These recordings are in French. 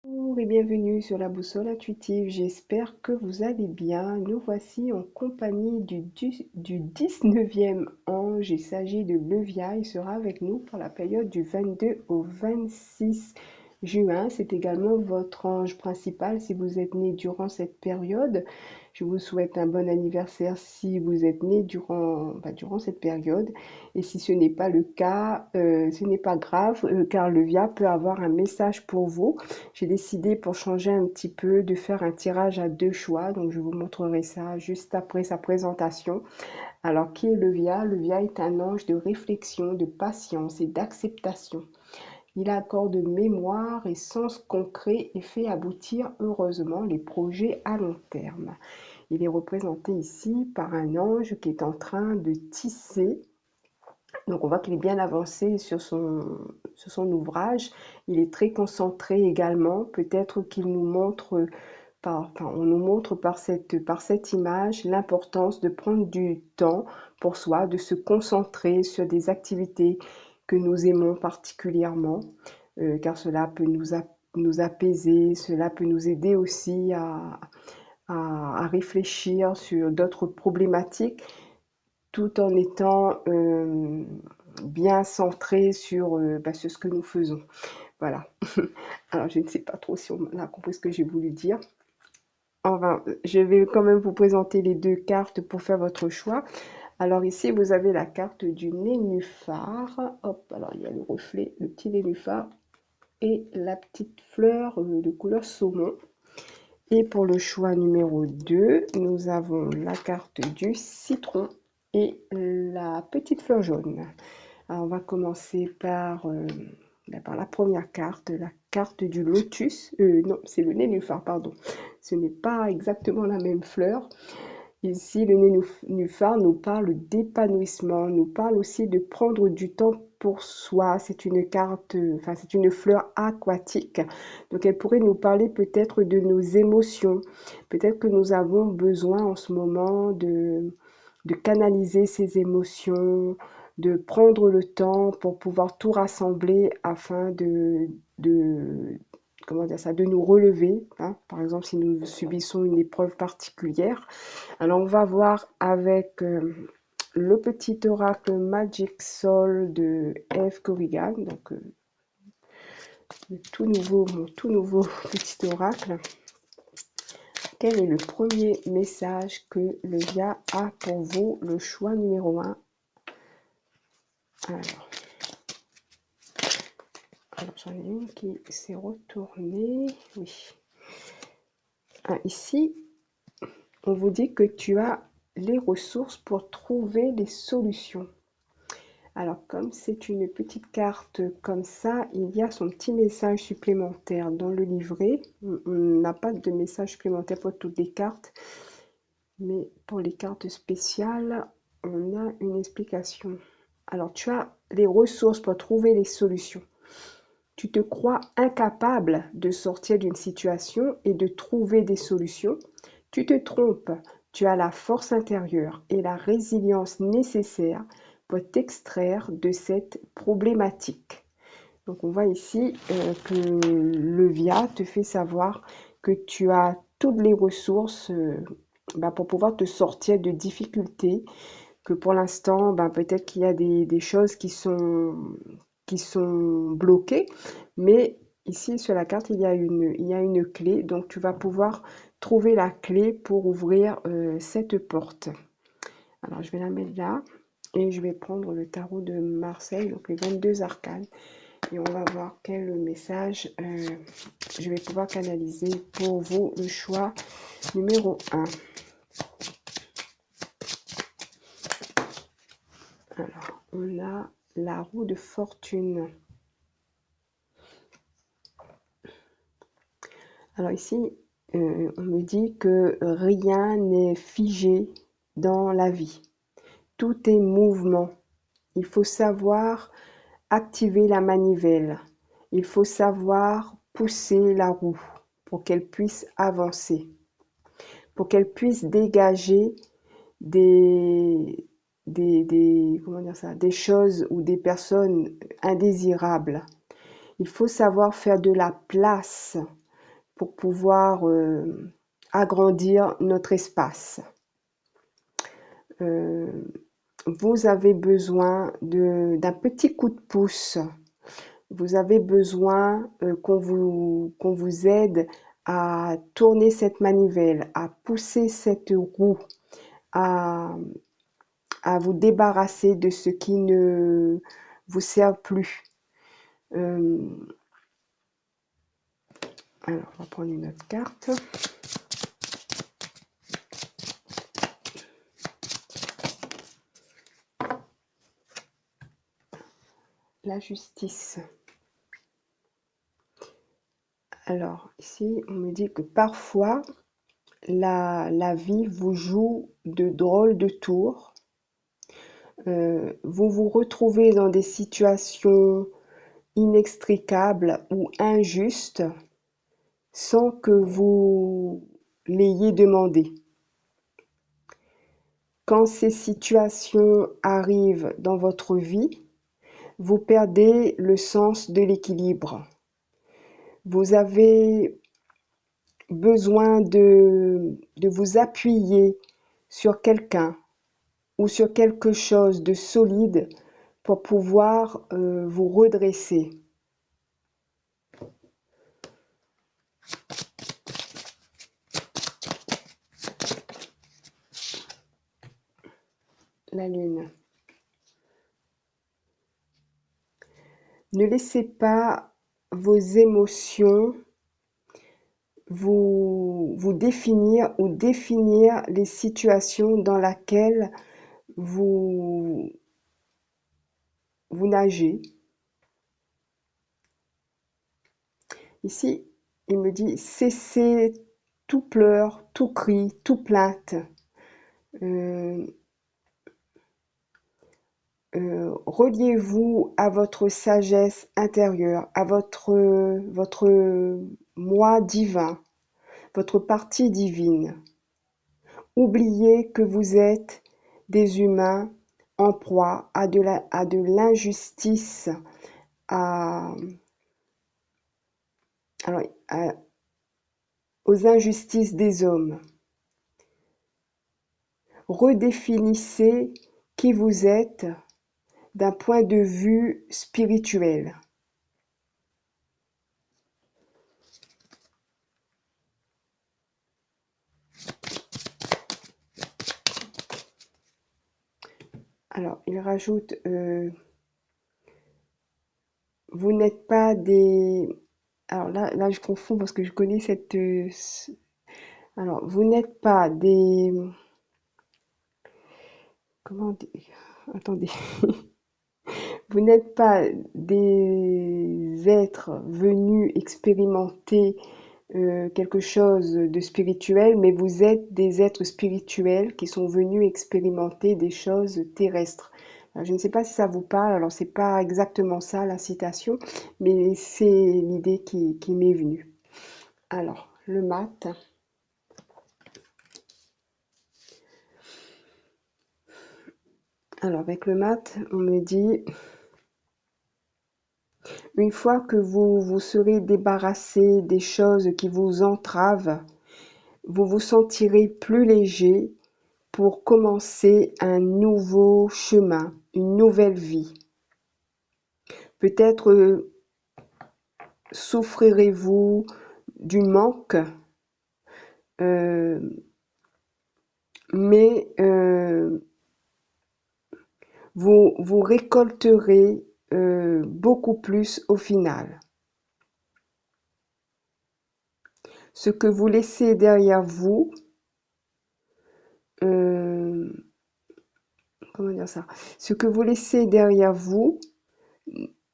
Bonjour et bienvenue sur la boussole intuitive. J'espère que vous allez bien. Nous voici en compagnie du 19e ange. Il s'agit de Levia. Il sera avec nous pour la période du 22 au 26 juin. C'est également votre ange principal si vous êtes né durant cette période. Je vous souhaite un bon anniversaire si vous êtes né durant cette période. Et si ce n'est pas le cas, ce n'est pas grave, car Levia peut avoir un message pour vous. J'ai décidé pour changer un petit peu de faire un tirage à deux choix, donc je vous montrerai ça juste après sa présentation. Alors, qui est Levia? Levia est un ange de réflexion, de patience et d'acceptation. Il accorde mémoire et sens concret et fait aboutir heureusement les projets à long terme. Il est représenté ici par un ange qui est en train de tisser. Donc on voit qu'il est bien avancé sur son ouvrage. Il est très concentré également. Peut-être qu'il nous montre on nous montre par cette image l'importance de prendre du temps pour soi, de se concentrer sur des activités que nous aimons particulièrement, car cela peut nous apaiser, cela peut nous aider aussi à réfléchir sur d'autres problématiques tout en étant bien centré sur ce que nous faisons. Voilà. Alors, je ne sais pas trop si on a compris ce que j'ai voulu dire. Enfin, je vais quand même vous présenter les deux cartes pour faire votre choix. Alors ici, vous avez la carte du nénuphar. Hop, alors il y a le reflet, le petit nénuphar et la petite fleur de couleur saumon. Et pour le choix numéro 2, nous avons la carte du citron et la petite fleur jaune. Alors, on va commencer par la première carte, la carte du lotus. Non, c'est le nénuphar, pardon. Ce n'est pas exactement la même fleur. Ici, le nénuphar nous parle d'épanouissement, nous parle aussi de prendre du temps pour soi. C'est une carte, enfin, c'est une fleur aquatique. Donc, elle pourrait nous parler peut-être de nos émotions. Peut-être que nous avons besoin en ce moment de canaliser ces émotions, de prendre le temps pour pouvoir tout rassembler afin de, comment dire ça, de nous relever, hein. Par exemple, si nous subissons une épreuve particulière. Alors, on va voir avec le petit oracle Magic Soul de Eve Corrigan, donc mon tout nouveau petit oracle. Quel est le premier message que le Via a pour vous? Le choix numéro 1. Alors, j'en ai une qui s'est retournée. Oui. Ah, ici, on vous dit que tu as les ressources pour trouver les solutions. Alors, comme c'est une petite carte comme ça, il y a son petit message supplémentaire dans le livret. On n'a pas de message supplémentaire pour toutes les cartes, mais pour les cartes spéciales, on a une explication. Alors, tu as les ressources pour trouver les solutions. Tu te crois incapable de sortir d'une situation et de trouver des solutions. Tu te trompes. Tu as la force intérieure et la résilience nécessaires pour t'extraire de cette problématique. Donc on voit ici que le VIA te fait savoir que tu as toutes les ressources pour pouvoir te sortir de difficultés, que pour l'instant, peut-être qu'il y a des choses qui sont bloquées, mais ici sur la carte, il y a une clé, donc tu vas pouvoir trouver la clé pour ouvrir cette porte. Alors je vais la mettre là et je vais prendre le tarot de Marseille, donc les 22 arcanes, et on va voir quel message je vais pouvoir canaliser pour vous, le choix numéro 1. Alors, on a la roue de fortune. Alors ici, on me dit que rien n'est figé dans la vie. Tout est mouvement. Il faut savoir activer la manivelle. Il faut savoir pousser la roue pour qu'elle puisse avancer, pour qu'elle puisse dégager des, comment dire ça, des choses ou des personnes indésirables. Il faut savoir faire de la place pour pouvoir agrandir notre espace. Vous avez besoin d'un petit coup de pouce. Vous avez besoin qu'on vous aide à tourner cette manivelle, à pousser cette roue, à, à vous débarrasser de ce qui ne vous sert plus. Alors, on va prendre une autre carte. La justice. Alors, ici, on me dit que parfois, la vie vous joue de drôles de tours. Vous vous retrouvez dans des situations inextricables ou injustes sans que vous l'ayez demandé. Quand ces situations arrivent dans votre vie, vous perdez le sens de l'équilibre. Vous avez besoin de vous appuyer sur quelqu'un ou sur quelque chose de solide pour pouvoir vous redresser. La lune. Ne laissez pas vos émotions vous définir ou définir les situations dans lesquelles vous nagez. Ici, il me dit cessez tout pleur, tout cri, tout plainte. Reliez-vous à votre sagesse intérieure, à votre moi divin, votre partie divine. Oubliez que vous êtes des humains en proie à de l'injustice, aux injustices des hommes. Redéfinissez qui vous êtes d'un point de vue spirituel. Alors, il rajoute, vous n'êtes pas des... Alors là, je confonds parce que je connais cette... Alors, vous n'êtes pas des... Comment dire? Attendez. Vous n'êtes pas des êtres venus expérimenter quelque chose de spirituel, mais vous êtes des êtres spirituels qui sont venus expérimenter des choses terrestres. Alors, je ne sais pas si ça vous parle, alors c'est pas exactement ça la citation, mais c'est l'idée qui m'est venue. Alors, le mat. Alors, avec le mat, on me dit, une fois que vous vous serez débarrassé des choses qui vous entravent, vous vous sentirez plus léger pour commencer un nouveau chemin, une nouvelle vie. Peut-être souffrirez-vous du manque, mais vous récolterez beaucoup plus au final. Ce que vous laissez derrière vous, comment dire ça? Ce que vous laissez derrière vous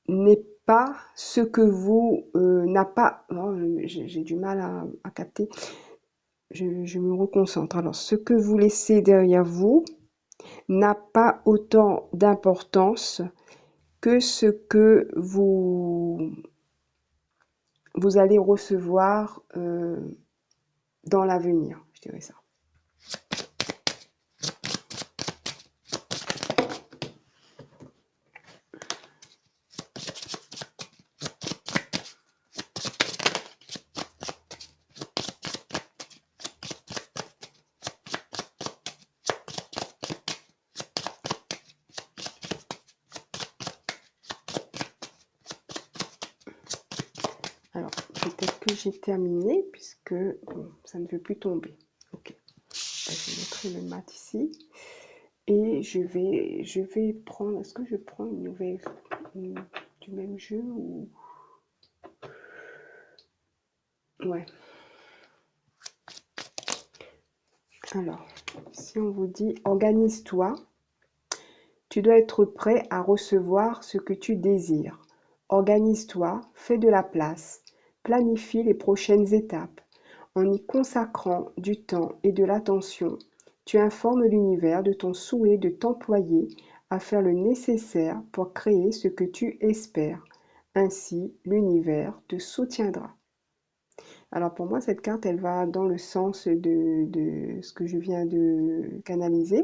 n'est pas ce que vous n'a pas. Oh, j'ai du mal à capter. Je me reconcentre. Alors, ce que vous laissez derrière vous n'a pas autant d'importance que ce que vous allez recevoir dans l'avenir, je dirais ça. peut-être que j'ai terminé puisque bon, ça ne veut plus tomber. Ok, bah, je vais mettre le mat ici et je vais prendre, est-ce que je prends une nouvelle du même jeu ou... Ouais, alors, si on vous dit organise-toi, tu dois être prêt à recevoir ce que tu désires. Organise-toi, fais de la place, planifie les prochaines étapes. En y consacrant du temps et de l'attention, tu informes l'univers de ton souhait de t'employer à faire le nécessaire pour créer ce que tu espères. Ainsi, l'univers te soutiendra. Alors pour moi, cette carte, elle va dans le sens de ce que je viens de canaliser.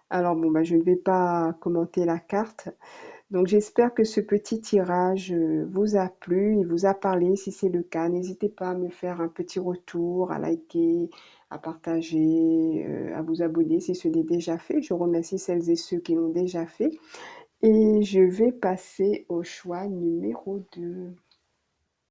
Alors bon, bah, je ne vais pas commenter la carte. Donc j'espère que ce petit tirage vous a plu, il vous a parlé. Si c'est le cas, n'hésitez pas à me faire un petit retour, à liker, à partager, à vous abonner si ce n'est déjà fait. Je remercie celles et ceux qui l'ont déjà fait. Et je vais passer au choix numéro 2.